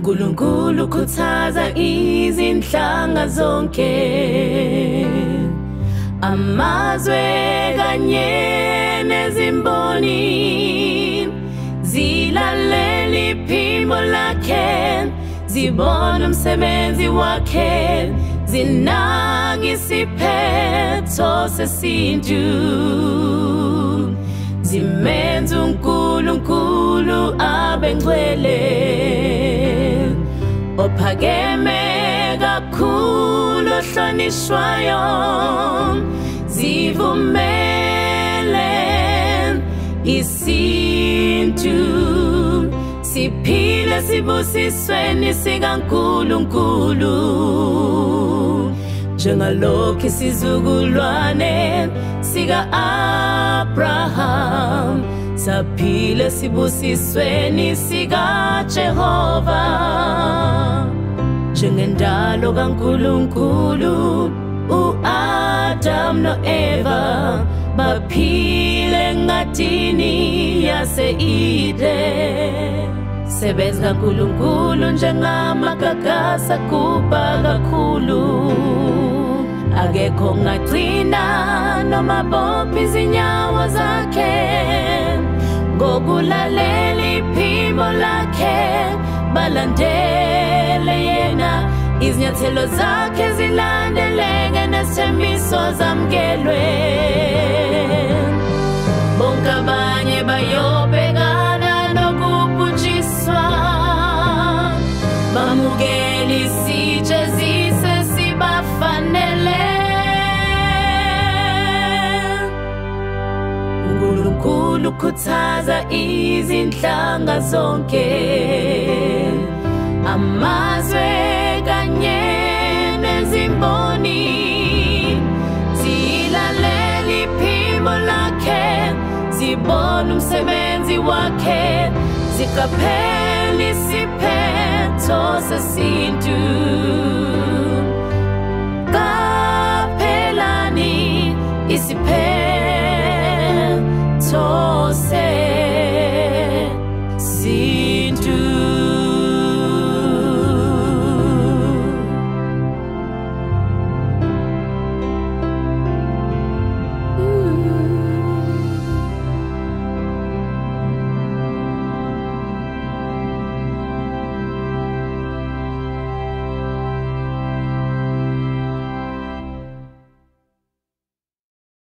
uNkulunkulu ukhuthaza izinhlanga zonke, amazwe kanye nezimboni zilalela iphimbo lakhe, zibona umsebenzi wakhe, zinaka isiphetho sesintu, zimenza uNkulunkulu abengcwele, ophakeme kakhulu ohlonishwayo, zivumele isintu, siphile sibusisweni sikaNkulunkulu, njengalokhu isizukulwane sika-Abraham saphile sibusisweni sikaJehova, njengendalo kaNkulunkulu u-Adam no-Eva baphile engadini yase-Eden. Sebenza kaNkulunkulu njengamagagasi agubha kakhulu, akekho ongagcina noma bopha izinyawo zakhe, ngokulalela iphimbo lakhe balandele yena, izinyathelo zakhe zilandeleke nesithembiso zamukelwe. Bonke abanye bayobhekana nokubhujiswa, bamukela isijeziso esibafanele. uNkulunkulu ukhuthaza izinhlanga zonke, amazwe kanye nezimboni zilalela iphimbo lakhe, zibona umsebenzi wakhe, ziqaphela isiphetho sesintu,